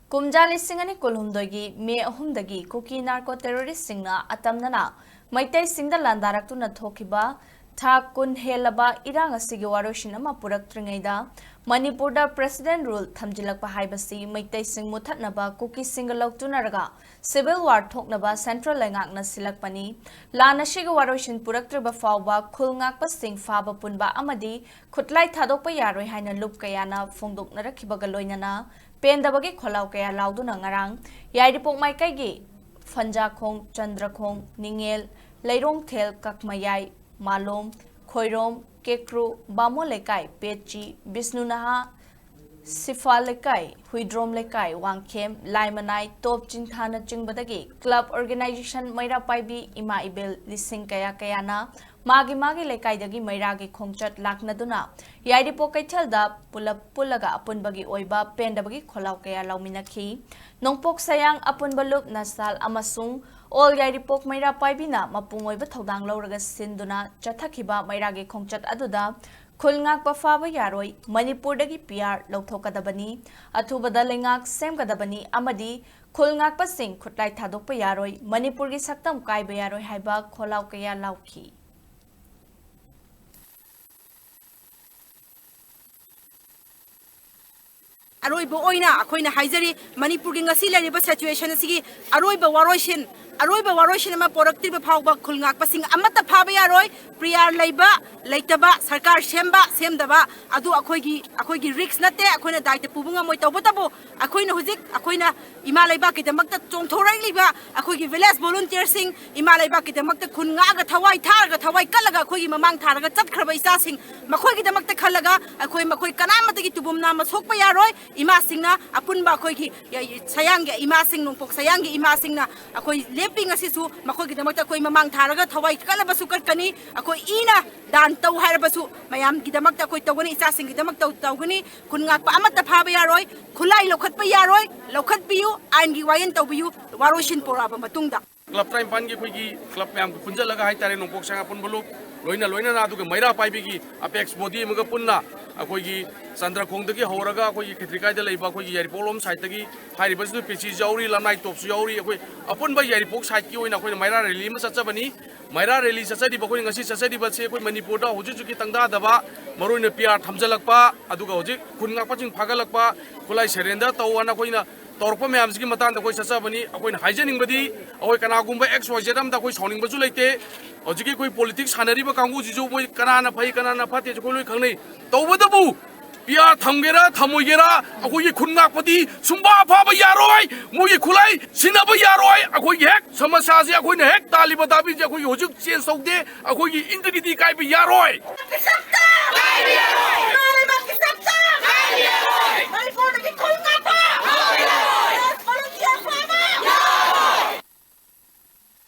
Kumja lisingani kulhumdogi me ahumdagi kuki narco terrorist singna atamnana maitai singda landarak tu na thokiba tha kun helaba irang asigi waroshin ama puraktringaida Manipur da president rule thamjilakpa haibasi maitai sing muthatnaba kuki singalok tunaraga civil war Thoknaba central Leingakna Sillakpani lana shiga waroshin puraktriba fawba khulngakpa sing faba punba amadi khutlai thadokpa yaroi haina lup kayana phongdokna rakhibaga loinana Pendabagi kholau kaya lauduna ngarang yaidipok maikaigi Fanjakhong Chandrakhong Ningel Leirong Thel Kakmayai Malom Khoirom Kekru Bamo Lekai Pechi Bisnunaha Sifal Lekai Huidrom Lekai Wangkem Laimanai Top Chinthana Chingbadagi Club Organization Maira Paibi Ima Ibel Lising Kaya Kayana Magi Lekai Dagi Mairagi Khongchat Laknaduna Yaidipok Kaithelda Pulaga Apunbagi Oiba Pendabagi Kholau Kaya Lauminaki Nongpok Sayang Apunbalup Nsal Amasung All Yaidipok Maira Paibina Mapungoiba Thodang Lauraga Sinduna Chathakiba Mairagi Khongchat Aduda Khulngak Bafaba Yaroi Manipur Dagi PR Lauthokadabani Athubada Leingak Semgadabani Amadi Khulngak Pasing Khutlai Thadokpa Yaroi Manipur gi Saktam Kaiba Yaroi Haiba Kholau Kaya Lauki Aroiba oina akoina haizari Manipur gi ngasi lariba situation asigi aroiba waroshin ama productive phawba khulngak pasing amata phaba yaroi priyar leiba leitaba sarkar semdaba adu akoigi risks nate akoina daite pubunga moi tawbotabo akoina hujik akoina ima leiba ki damakta chongthorai leiba akoigi village volunteer sing ima leiba ki damakta khunga ga thawai kalaga akoigi mamang tharaga chatkhra isa sing makoigi damakta khalaga makoi kanamata gi tubumna masokpa yaroi ima singna apunba akoigi sayang ima sing nungpok sayang ima singna akoi leping asisu makoi gi damakta koi mamang tharaga thawai kalaba sukatkani akoi ina dan tau harabasu mayam gi damakta koi tawgani isa sing gi damakta tawgani khunga pa amata phaba yaroi khulai lokhat pa yaroi lokhat biu ain gi wayen tawbiu waroshin poraba matungda club time pan gi koi gi club myam ku punjalaga hai tare nongpok sanga pun bulu loina na adu ga maira pai bi gi apex body maga punna akoi gi Chandrakhong dagi horaga akoi Khitrikai da leiba akoi yaripolom side dagi hairibasnu pechi jauri lamnai top su yauri akoi apunba yaripok side ki oina akoi maira rally ma chachabani maira rally chachadi bakoi ngasi chachadi ba se akoi Manipur da hoju juki tangda daba maroina PR thamjalakpa aduga hoji khunga paching phagalakpa khulai serenda tawana koina torpa myam sigi matan da koi chachabani akoi haijening badi akoi kana gumba xyz am da koi soning basu leite hojiki koi politics sanariba kangu jijo moi kana phai kana phate jo koi khangnei tawbadabu Pia thamgera thamoigera akoi khunngak pati sumba phaba yaroi moi khulai sinaba yaroi akoi hek samasya se akoi ne hek taliba dabi je akoi hojik change taude akoi integrity kai bi yaroi